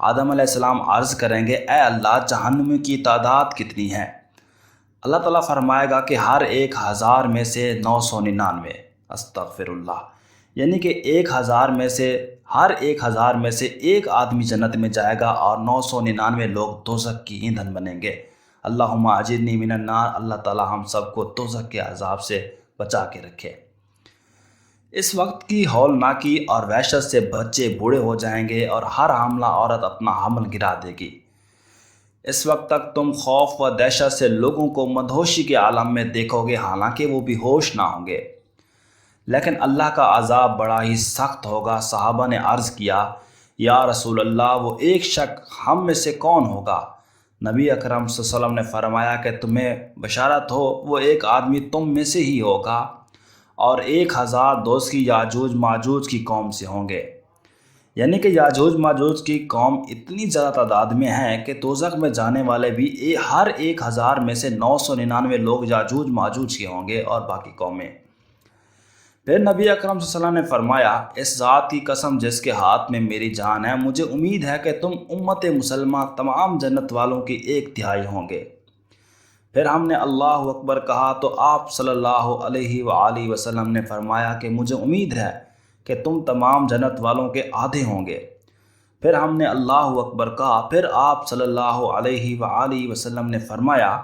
آدم علیہ السلام عرض کریں گے اے اللہ جہنمیوں کی تعداد کتنی ہے؟ اللہ تعالیٰ فرمائے گا کہ ہر 1000 میں سے 999، استغفر اللہ، یعنی کہ 1000 میں سے ہر 1000 میں سے ایک آدمی جنت میں جائے گا اور 999 لوگ دوزخ کی ایندھن بنیں گے۔ اللہم اجرنی من النار، اللہ تعالیٰ ہم سب کو دوزخ کے عذاب سے بچا کے رکھے۔ اس وقت کی ہولناکی اور وحشت سے بچے بوڑھے ہو جائیں گے اور ہر حاملہ عورت اپنا حمل گرا دے گی۔ اس وقت تک تم خوف و دہشت سے لوگوں کو مدہوشی کے عالم میں دیکھو گے، حالانکہ وہ بھی ہوش نہ ہوں گے، لیکن اللہ کا عذاب بڑا ہی سخت ہوگا۔ صحابہ نے عرض کیا یا رسول اللہ وہ ایک شخص ہم میں سے کون ہوگا؟ نبی اکرم صلی اللہ علیہ وسلم نے فرمایا کہ تمہیں بشارت ہو، وہ ایک آدمی تم میں سے ہی ہوگا اور 1000 دوست کی یاجوج ماجوج کی قوم سے ہوں گے، یعنی کہ یاجوج ماجوج کی قوم اتنی زیادہ تعداد میں ہیں کہ دوزخ میں جانے والے بھی ہر 1000 میں سے 999 لوگ یاجوج ماجوج کے ہوں گے اور باقی قومیں۔ پھر نبی اکرم صلی اللہ علیہ وسلم نے فرمایا اس ذات کی قسم جس کے ہاتھ میں میری جان ہے، مجھے امید ہے کہ تم امت مسلمہ تمام جنت والوں کی 1/3 ہوں گے۔ پھر ہم نے اللہ اکبر کہا تو آپ صلی اللہ علیہ وآلہ وسلم نے فرمایا کہ مجھے امید ہے کہ تم تمام جنت والوں کے آدھے ہوں گے۔ پھر ہم نے اللہ اکبر کہا، پھر آپ صلی اللہ علیہ وآلہ وسلم نے فرمایا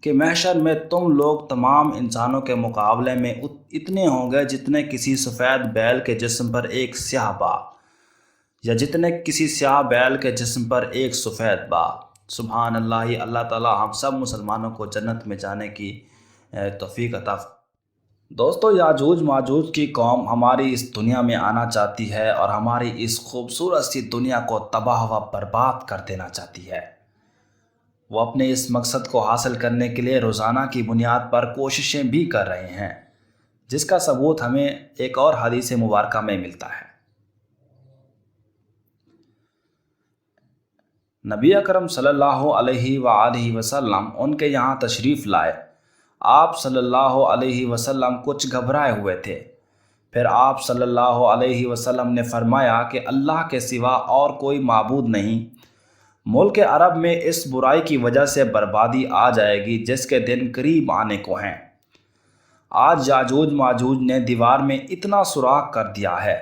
کہ محشر میں تم لوگ تمام انسانوں کے مقابلے میں اتنے ہوں گے جتنے کسی سفید بیل کے جسم پر ایک سیاہ با، یا جتنے کسی سیاہ بیل کے جسم پر ایک سفید با۔ سبحان اللہ، اللہ تعالیٰ ہم سب مسلمانوں کو جنت میں جانے کی توفیق عطا فرمائے۔ دوستو، یاجوج ماجوج کی قوم ہماری اس دنیا میں آنا چاہتی ہے اور ہماری اس خوبصورت سی دنیا کو تباہ و برباد کر دینا چاہتی ہے۔ وہ اپنے اس مقصد کو حاصل کرنے کے لیے روزانہ کی بنیاد پر کوششیں بھی کر رہے ہیں، جس کا ثبوت ہمیں ایک اور حدیث مبارکہ میں ملتا ہے۔ نبی اکرم صلی اللہ علیہ وآلہ وسلم ان کے یہاں تشریف لائے۔ آپ صلی اللہ علیہ وسلم کچھ گھبرائے ہوئے تھے۔ پھر آپ صلی اللہ علیہ وسلم نے فرمایا کہ اللہ کے سوا اور کوئی معبود نہیں۔ ملک عرب میں اس برائی کی وجہ سے بربادی آ جائے گی جس کے دن قریب آنے کو ہیں۔ آج یاجوج ماجوج نے دیوار میں اتنا سوراخ کر دیا ہے۔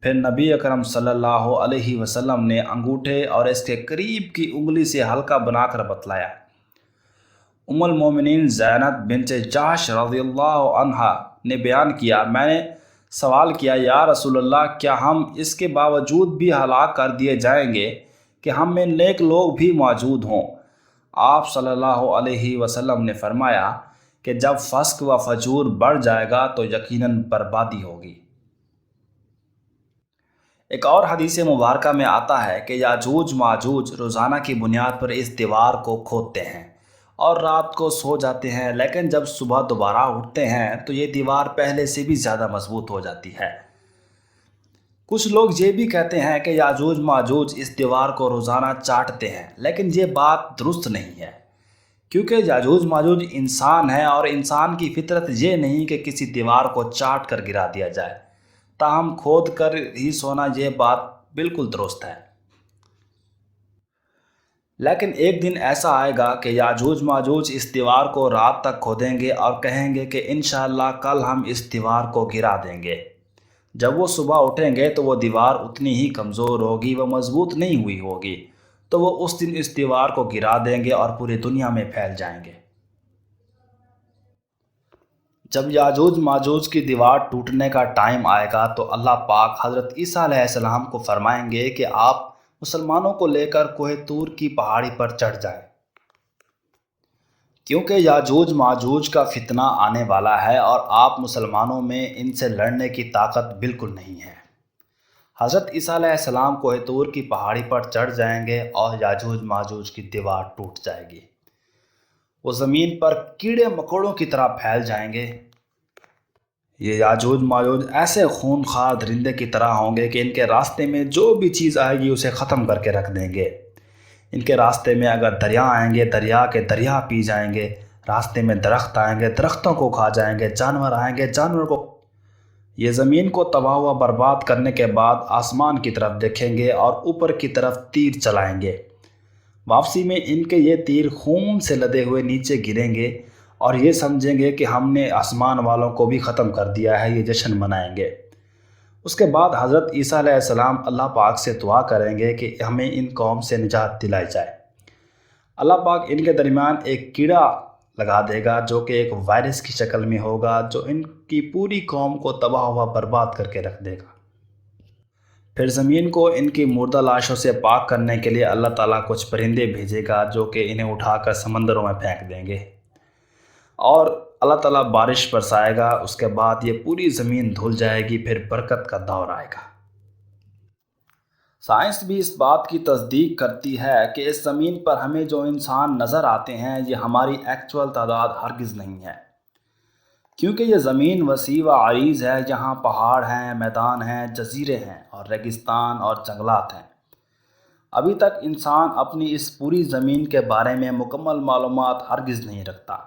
پھر نبی اکرم صلی اللہ علیہ وسلم نے انگوٹھے اور اس کے قریب کی انگلی سے حلقہ بنا کر بتلایا۔ ام المومنین زینب بنت جحش رضی اللہ عنہا نے بیان کیا، میں نے سوال کیا یا رسول اللہ کیا ہم اس کے باوجود بھی ہلاک کر دیے جائیں گے کہ ہم میں نیک لوگ بھی موجود ہوں؟ آپ صلی اللہ علیہ وسلم نے فرمایا کہ جب فسق و فجور بڑھ جائے گا تو یقیناً بربادی ہوگی۔ ایک اور حدیث مبارکہ میں آتا ہے کہ یاجوج ماجوج روزانہ کی بنیاد پر اس دیوار کو کھودتے ہیں اور رات کو سو جاتے ہیں، لیکن جب صبح دوبارہ اٹھتے ہیں تو یہ دیوار پہلے سے بھی زیادہ مضبوط ہو جاتی ہے۔ کچھ لوگ یہ بھی کہتے ہیں کہ یاجوج ماجوج اس دیوار کو روزانہ چاٹتے ہیں، لیکن یہ بات درست نہیں ہے، کیونکہ یاجوج ماجوج انسان ہے اور انسان کی فطرت یہ نہیں کہ کسی دیوار کو چاٹ کر گرا دیا جائے، تاہم کھود کر ہی سونا یہ بات بالکل درست ہے۔ لیکن ایک دن ایسا آئے گا کہ یاجوج ماجوج اس دیوار کو رات تک کھودیں گے اور کہیں گے کہ انشاءاللہ کل ہم اس دیوار کو گرا دیں گے۔ جب وہ صبح اٹھیں گے تو وہ دیوار اتنی ہی کمزور ہوگی، وہ مضبوط نہیں ہوئی ہوگی، تو وہ اس دن اس دیوار کو گرا دیں گے اور پوری دنیا میں پھیل جائیں گے۔ جب یاجوج ماجوج کی دیوار ٹوٹنے کا ٹائم آئے گا تو اللہ پاک حضرت عیسیٰ علیہ السلام کو فرمائیں گے کہ آپ مسلمانوں کو لے کر کوہ طور کی پہاڑی پر چڑھ جائیں، کیونکہ یاجوج ماجوج کا فتنہ آنے والا ہے اور آپ مسلمانوں میں ان سے لڑنے کی طاقت بالکل نہیں ہے۔ حضرت عیسیٰ علیہ السلام کوہ طور کی پہاڑی پر چڑھ جائیں گے اور یاجوج ماجوج کی دیوار ٹوٹ جائے گی، وہ زمین پر کیڑے مکوڑوں کی طرح پھیل جائیں گے۔ یہ یاجوج ماجوج ایسے خونخوار درندے کی طرح ہوں گے کہ ان کے راستے میں جو بھی چیز آئے گی اسے ختم کر کے رکھ دیں گے۔ ان کے راستے میں اگر دریا آئیں گے، دریا کے دریا پی جائیں گے، راستے میں درخت آئیں گے، درختوں کو کھا جائیں گے، جانور آئیں گے، جانور کو۔ یہ زمین کو تباہ و برباد کرنے کے بعد آسمان کی طرف دیکھیں گے اور اوپر کی طرف تیر چلائیں گے۔ واپسی میں ان کے یہ تیر خون سے لدے ہوئے نیچے گریں گے اور یہ سمجھیں گے کہ ہم نے آسمان والوں کو بھی ختم کر دیا ہے، یہ جشن منائیں گے۔ اس کے بعد حضرت عیسیٰ علیہ السلام اللہ پاک سے دعا کریں گے کہ ہمیں ان قوم سے نجات دلائی جائے۔ اللہ پاک ان کے درمیان ایک کیڑا لگا دے گا جو کہ ایک وائرس کی شکل میں ہوگا، جو ان کی پوری قوم کو تباہ و برباد کر کے رکھ دے گا۔ پھر زمین کو ان کی مردہ لاشوں سے پاک کرنے کے لیے اللہ تعالیٰ کچھ پرندے بھیجے گا جو کہ انہیں اٹھا کر سمندروں میں پھینک دیں گے، اور اللہ تعالیٰ بارش برسائے گا۔ اس کے بعد یہ پوری زمین دھل جائے گی، پھر برکت کا دور آئے گا۔ سائنس بھی اس بات کی تصدیق کرتی ہے کہ اس زمین پر ہمیں جو انسان نظر آتے ہیں یہ ہماری ایکچول تعداد ہرگز نہیں ہے، کیونکہ یہ زمین وسیع و عریض ہے، جہاں پہاڑ ہیں، میدان ہیں، جزیرے ہیں اور ریگستان اور جنگلات ہیں۔ ابھی تک انسان اپنی اس پوری زمین کے بارے میں مکمل معلومات ہرگز نہیں رکھتا،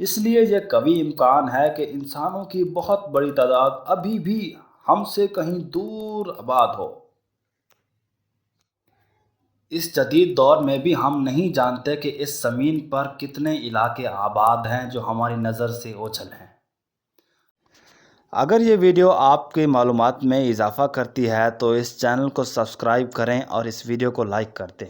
اس لیے یہ قوی امکان ہے کہ انسانوں کی بہت بڑی تعداد ابھی بھی ہم سے کہیں دور آباد ہو۔ اس جدید دور میں بھی ہم نہیں جانتے کہ اس زمین پر کتنے علاقے آباد ہیں جو ہماری نظر سے اوجھل ہیں۔ اگر یہ ویڈیو آپ کی معلومات میں اضافہ کرتی ہے تو اس چینل کو سبسکرائب کریں اور اس ویڈیو کو لائک کر دیں۔